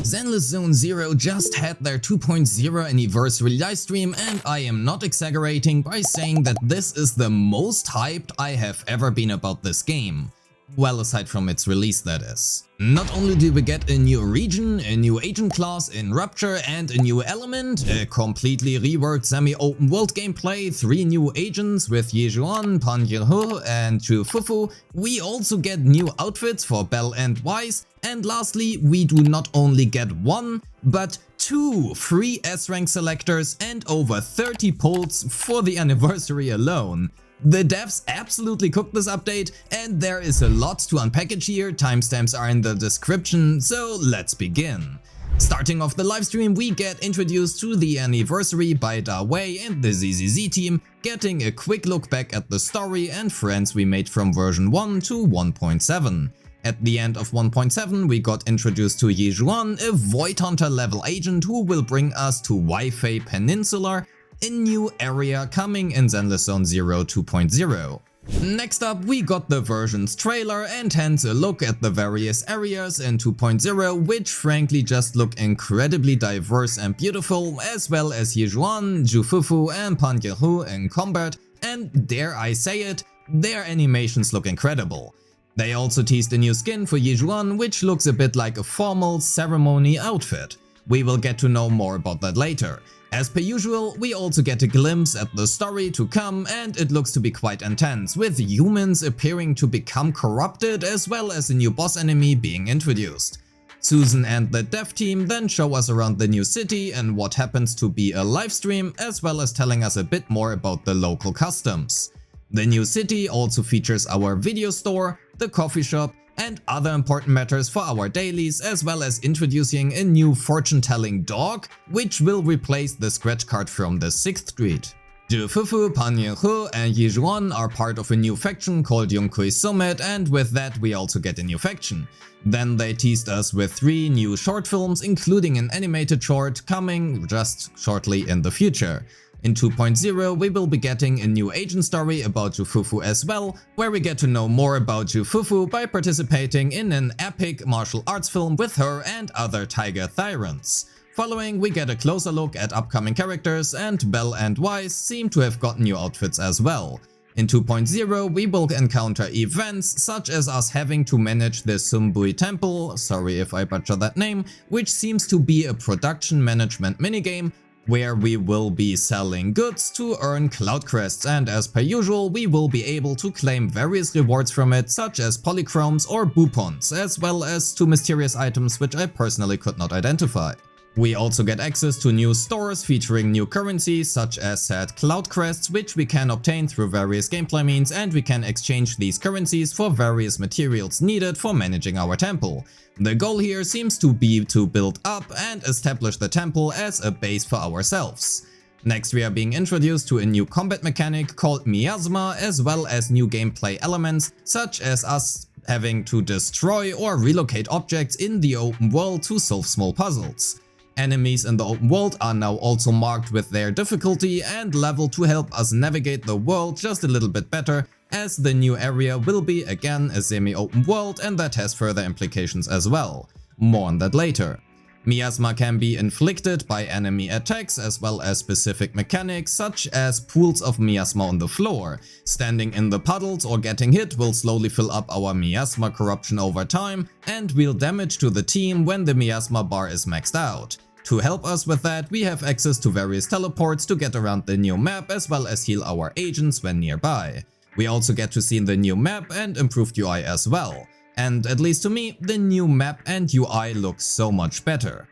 Zenless Zone Zero just had their 2.0 anniversary livestream, and I am not exaggerating by saying that this is the most hyped I have ever been about this game. Well, aside from its release, that is. Not only do we get a new region, a new agent class in Rupture and a new element, a completely reworked semi-open world gameplay, 3 new agents with Yixuan, Yinhu and Fufu, we also get new outfits for Belle and Wise, and lastly, we do not only get 1, but 2 free S-rank selectors and over 30 polls for the anniversary alone. The devs absolutely cooked this update, and there is a lot to unpackage here. Timestamps are in the description, so let's begin. Starting off the livestream, we get introduced to the anniversary by Da Wei and the ZZZ team, getting a quick look back at the story and friends we made from version 1 to 1.7. At the end of 1.7, we got introduced to Yixuan, a Void Hunter level agent who will bring us to Wi-Fi Peninsula, a new area coming in Zenless Zone Zero 2.0. Next up, we got the version's trailer and hence a look at the various areas in 2.0, which frankly just look incredibly diverse and beautiful, as well as Yixuan, Fufu and Yinhu in combat, and dare I say it, their animations look incredible. They also teased a new skin for Yixuan, which looks a bit like a formal ceremony outfit. We will get to know more about that later. As per usual, we also get a glimpse at the story to come, and it looks to be quite intense, with humans appearing to become corrupted as well as a new boss enemy being introduced. Susan and the dev team then show us around the new city and what happens to be a livestream, as well as telling us a bit more about the local customs. The new city also features our video store, the coffee shop, and other important matters for our dailies, as well as introducing a new fortune-telling dog, which will replace the scratch card from the 6th Street. Fufu, Yinhu and Yixuan are part of a new faction called Yongkui Summit, and with that we also get a new faction. Then they teased us with 3 new short films, including an animated short coming just shortly in the future. In 2.0, we will be getting a new agent story about Fufu as well, where we get to know more about Fufu by participating in an epic martial arts film with her and other tiger tyrants. Following, we get a closer look at upcoming characters, and Belle and Wise seem to have got new outfits as well. In 2.0, we will encounter events such as us having to manage the Sumbui Temple, sorry if I butcher that name, which seems to be a production management minigame, where we will be selling goods to earn cloud crests, and as per usual we will be able to claim various rewards from it, such as polychromes or boupons, as well as 2 mysterious items which I personally could not identify. We also get access to new stores featuring new currencies such as said cloud crests, which we can obtain through various gameplay means, and we can exchange these currencies for various materials needed for managing our temple. The goal here seems to be to build up and establish the temple as a base for ourselves. Next, we are being introduced to a new combat mechanic called Miasma, as well as new gameplay elements such as us having to destroy or relocate objects in the open world to solve small puzzles. Enemies in the open world are now also marked with their difficulty and level to help us navigate the world just a little bit better, as the new area will be again a semi-open world, and that has further implications as well. More on that later. Miasma can be inflicted by enemy attacks, as well as specific mechanics such as pools of miasma on the floor. Standing in the puddles or getting hit will slowly fill up our miasma corruption over time and deal damage to the team when the miasma bar is maxed out. To help us with that, we have access to various teleports to get around the new map, as well as heal our agents when nearby. We also get to see the new map and improved UI as well. And at least to me, the new map and UI looks so much better.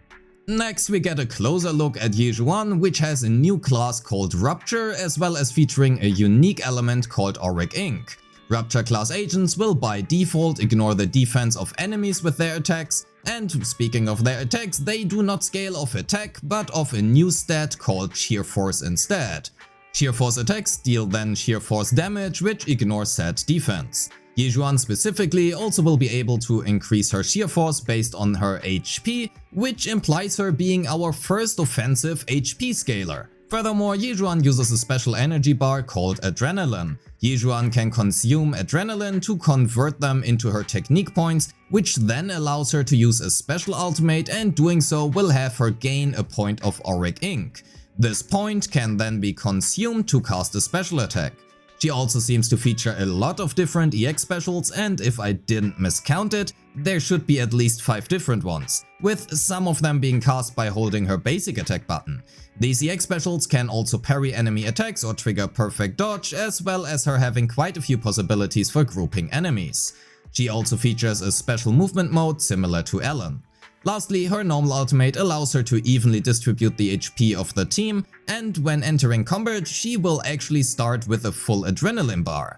Next, we get a closer look at Yixuan, which has a new class called Rupture, as well as featuring a unique element called Auric Ink. Rupture class agents will by default ignore the defense of enemies with their attacks, and speaking of their attacks, they do not scale off attack, but off a new stat called Sheer Force instead. Sheer Force attacks deal then Sheer Force damage, which ignores said defense. Yixuan specifically also will be able to increase her Sheer Force based on her HP, which implies her being our first offensive HP scaler. Furthermore, Yixuan uses a special energy bar called Adrenaline. Yixuan can consume adrenaline to convert them into her technique points, which then allows her to use a special ultimate, and doing so will have her gain a point of auric ink. This point can then be consumed to cast a special attack. She also seems to feature a lot of different EX specials, and if I didn't miscount it, there should be at least 5 different ones, with some of them being cast by holding her basic attack button. These EX specials can also parry enemy attacks or trigger perfect dodge, as well as her having quite a few possibilities for grouping enemies. She also features a special movement mode similar to Ellen. Lastly, her normal ultimate allows her to evenly distribute the HP of the team, and when entering combat, she will actually start with a full adrenaline bar.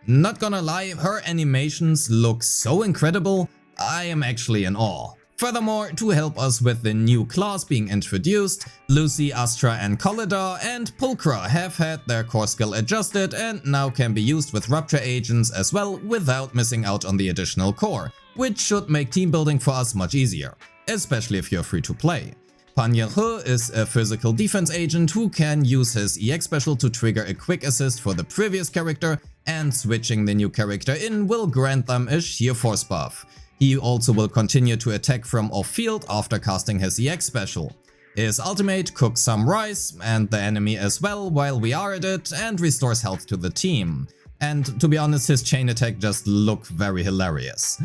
Not gonna lie, her animations look so incredible, I am actually in awe. Furthermore, to help us with the new class being introduced, Lucy, Astra and Collidor and Pulchra have had their core skill adjusted and now can be used with Rupture agents as well without missing out on the additional core, which should make team building for us much easier, especially if you're free to play. Pan Yinhu is a physical defense agent who can use his EX special to trigger a quick assist for the previous character, and switching the new character in will grant them a sheer force buff. He also will continue to attack from off-field after casting his EX special. His ultimate cooks some rice and the enemy as well while we are at it, and restores health to the team. And to be honest, his chain attack just looked very hilarious.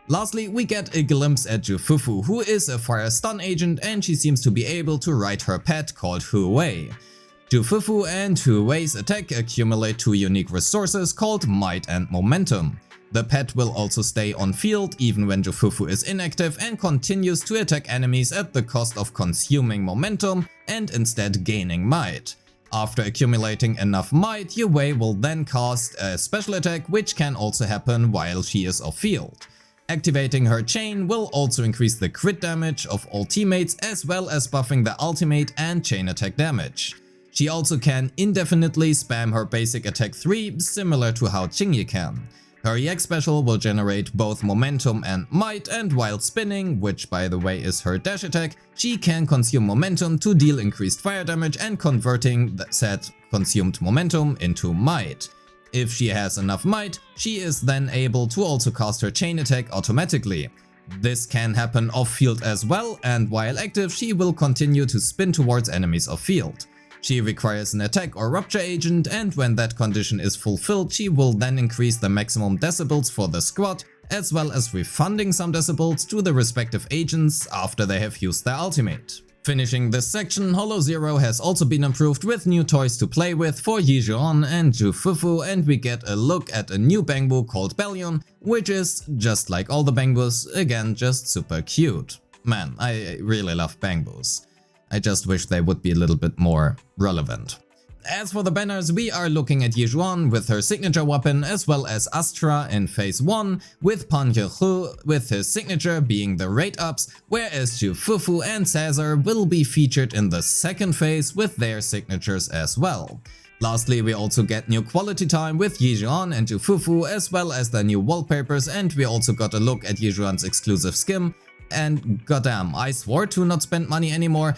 Lastly, we get a glimpse at Fufu, who is a fire stun agent, and she seems to be able to ride her pet called Huwei. Fufu and Huwei's attack accumulate 2 unique resources called Might and Momentum. The pet will also stay on field even when Fufu is inactive and continues to attack enemies at the cost of consuming momentum and instead gaining might. After accumulating enough might, Huwei will then cast a special attack, which can also happen while she is off field. Activating her chain will also increase the crit damage of all teammates, as well as buffing the ultimate and chain attack damage. She also can indefinitely spam her basic attack 3, similar to how Qingyi can. Her EX special will generate both momentum and might, and while spinning, which by the way is her dash attack, she can consume momentum to deal increased fire damage and converting said consumed momentum into might. If she has enough might, she is then able to also cast her chain attack automatically. This can happen off-field as well, and while active she will continue to spin towards enemies off-field. She requires an attack or rupture agent, and when that condition is fulfilled, she will then increase the maximum decibels for the squad, as well as refunding some decibels to the respective agents after they have used their ultimate. Finishing this section, Holo Zero has also been improved with new toys to play with for Yixuan and Fufu, and we get a look at a new Bangboo called Bellion, which is, just like all the Bangboos, again just super cute. Man, I really love Bangboos. I just wish they would be a little bit more relevant. As for the banners, we are looking at Yixuan with her signature weapon, as well as Astra in phase 1, with Pan Yinhu with his signature being the raid ups, whereas Fufu and Caesar will be featured in the second phase with their signatures as well. Lastly, we also get new quality time with Yixuan and Fufu, as well as the new wallpapers, and we also got a look at Yixuan's exclusive skin. And goddamn, I swore to not spend money anymore,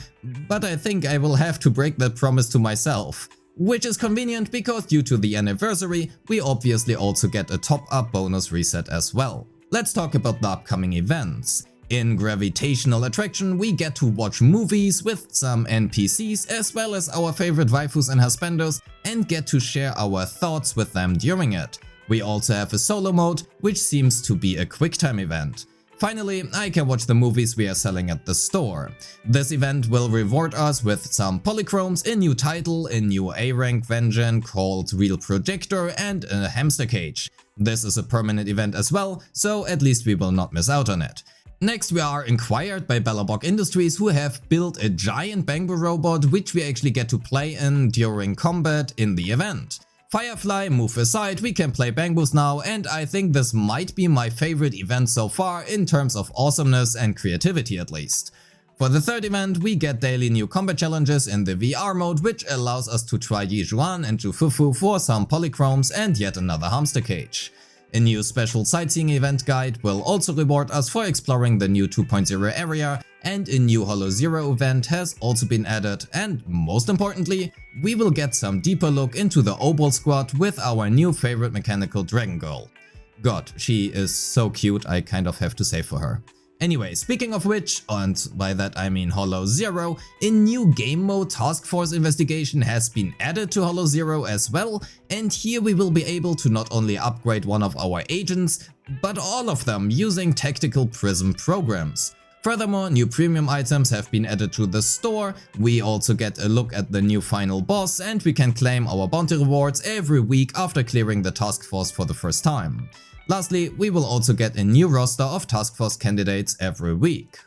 but I think I will have to break that promise to myself. Which is convenient because due to the anniversary, we obviously also get a top-up bonus reset as well. Let's talk about the upcoming events. In Gravitational Attraction, we get to watch movies with some NPCs, as well as our favorite waifus and husbandos, and get to share our thoughts with them during it. We also have a solo mode, which seems to be a QuickTime event. Finally, I can watch the movies we are selling at the store. This event will reward us with some polychromes, a new title, a new A-rank Wengine called Real Projector, and a hamster cage. This is a permanent event as well, so at least we will not miss out on it. Next, we are inquired by Belobog Industries, who have built a giant Bangboo robot, which we actually get to play in during combat in the event. Firefly, move aside, we can play Bangboos now, and I think this might be my favorite event so far in terms of awesomeness and creativity at least. For the third event, we get daily new combat challenges in the VR mode, which allows us to try Yixuan and Fufu for some polychromes and yet another hamster cage. A new special sightseeing event guide will also reward us for exploring the new 2.0 area, and a new Hollow Zero event has also been added, and most importantly, we will get some deeper look into the Obol squad with our new favorite mechanical dragon girl. God, she is so cute, I kind of have to say for her. Anyway, speaking of which, and by that I mean Hollow Zero, a new game mode Task Force Investigation has been added to Hollow Zero as well, and here we will be able to not only upgrade one of our agents, but all of them using Tactical Prism programs. Furthermore, new premium items have been added to the store, we also get a look at the new final boss, and we can claim our bounty rewards every week after clearing the task force for the first time. Lastly, we will also get a new roster of task force candidates every week.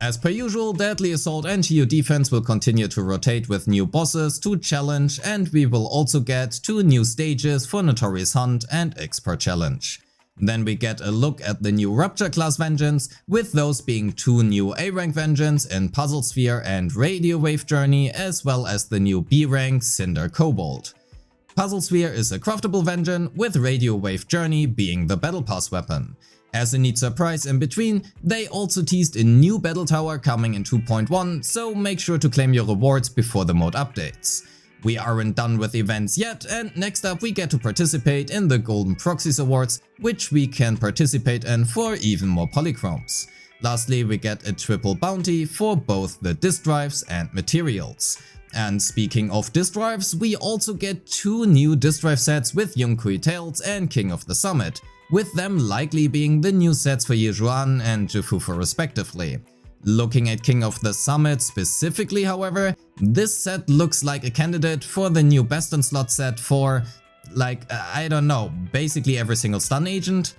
As per usual, Deadly Assault and Geo Defense will continue to rotate with new bosses to challenge, and we will also get 2 new stages for Notorious Hunt and Expert Challenge. Then we get a look at the new Rupture class Vengeance, with those being 2 new A-rank Vengeance in Puzzle Sphere and Radio Wave Journey, as well as the new B-rank Cinder Cobalt. Puzzle Sphere is a craftable Vengeance, with Radio Wave Journey being the Battle Pass weapon. As a neat surprise in between, they also teased a new Battle Tower coming in 2.1, so make sure to claim your rewards before the mode updates. We aren't done with events yet, and next up we get to participate in the Golden Proxies Awards, which we can participate in for even more polychromes. Lastly, we get a triple bounty for both the disk drives and materials. And speaking of disk drives, we also get 2 new disk drive sets with Yunhui Tales and King of the Summit, with them likely being the new sets for Yixuan and Fufu respectively. Looking at King of the Summit specifically, however, this set looks like a candidate for the new Best in Slot set for, I don't know, basically every single stun agent.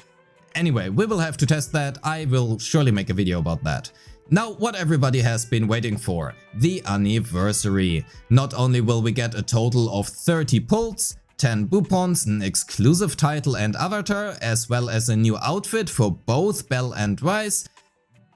Anyway, we will have to test that, I will surely make a video about that. Now, what everybody has been waiting for, the anniversary. Not only will we get a total of 30 pulls, 10 boopons, an exclusive title and avatar, as well as a new outfit for both Bell and Rice,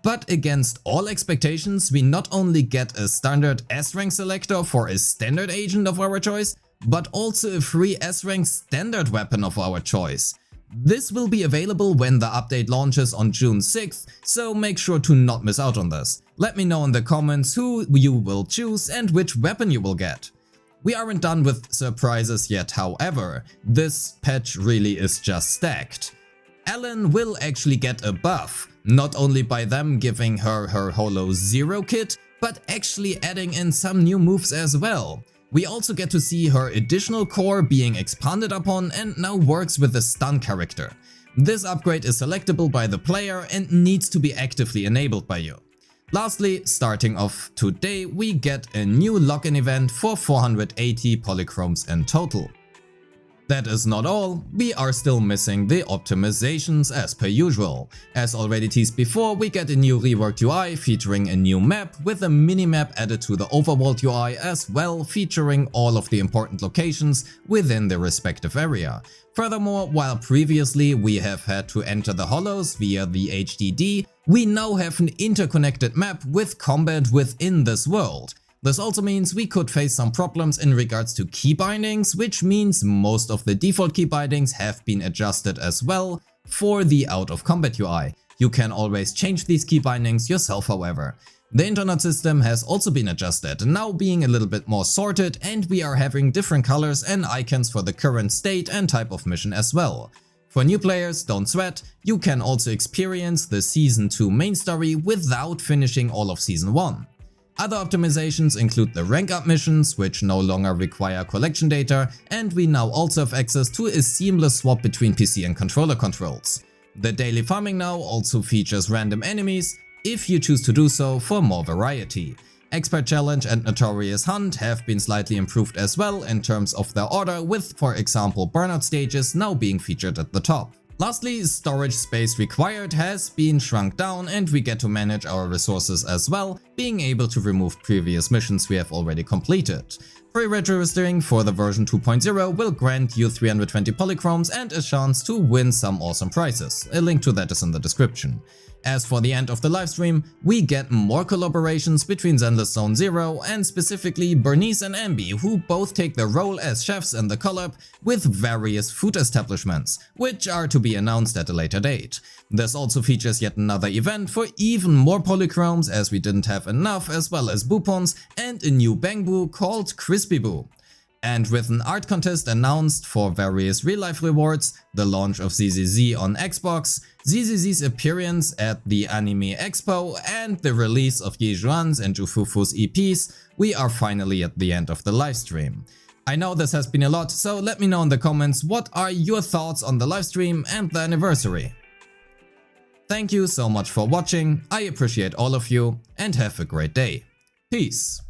but against all expectations, we not only get a standard S-rank selector for a standard agent of our choice, but also a free S-rank standard weapon of our choice. This will be available when the update launches on June 6th, so make sure to not miss out on this. Let me know in the comments who you will choose and which weapon you will get. We aren't done with surprises yet, however, this patch really is just stacked. Ellen will actually get a buff, not only by them giving her Hollow Zero kit, but actually adding in some new moves as well. We also get to see her additional core being expanded upon and now works with the stun character. This upgrade is selectable by the player and needs to be actively enabled by you. Lastly, starting off today, we get a new login event for 480 polychromes in total. That is not all, we are still missing the optimizations as per usual. As already teased before, we get a new reworked UI featuring a new map with a mini-map added to the overworld UI as well, featuring all of the important locations within the respective area. Furthermore, while previously we have had to enter the hollows via the HDD, we now have an interconnected map with combat within this world. This also means we could face some problems in regards to key bindings, which means most of the default key bindings have been adjusted as well for the out of combat UI. You can always change these key bindings yourself, however. The internet system has also been adjusted, now being a little bit more sorted, and we are having different colors and icons for the current state and type of mission as well. For new players, don't sweat, you can also experience the Season 2 main story without finishing all of Season 1. Other optimizations include the rank up missions, which no longer require collection data, and we now also have access to a seamless swap between PC and controller controls. The daily farming now also features random enemies, if you choose to do so for more variety. Expert Challenge and Notorious Hunt have been slightly improved as well in terms of their order, with for example burnout stages now being featured at the top. Lastly, storage space required has been shrunk down and we get to manage our resources as well, being able to remove previous missions we have already completed. Pre-registering for the version 2.0 will grant you 320 polychromes and a chance to win some awesome prizes. A link to that is in the description. As for the end of the livestream, we get more collaborations between Zenless Zone Zero and specifically Bernice and Ambi, who both take their role as chefs in the collab with various food establishments, which are to be announced at a later date. This also features yet another event for even more polychromes, as we didn't have enough, as well as Boopons and a new Bangboo called Crispy Boo. And with an art contest announced for various real-life rewards, the launch of ZZZ on Xbox, ZZZ's appearance at the Anime Expo, and the release of Yixuan's and Fufu's EPs, we are finally at the end of the livestream. I know this has been a lot, so let me know in the comments what are your thoughts on the livestream and the anniversary. Thank you so much for watching, I appreciate all of you, and have a great day. Peace.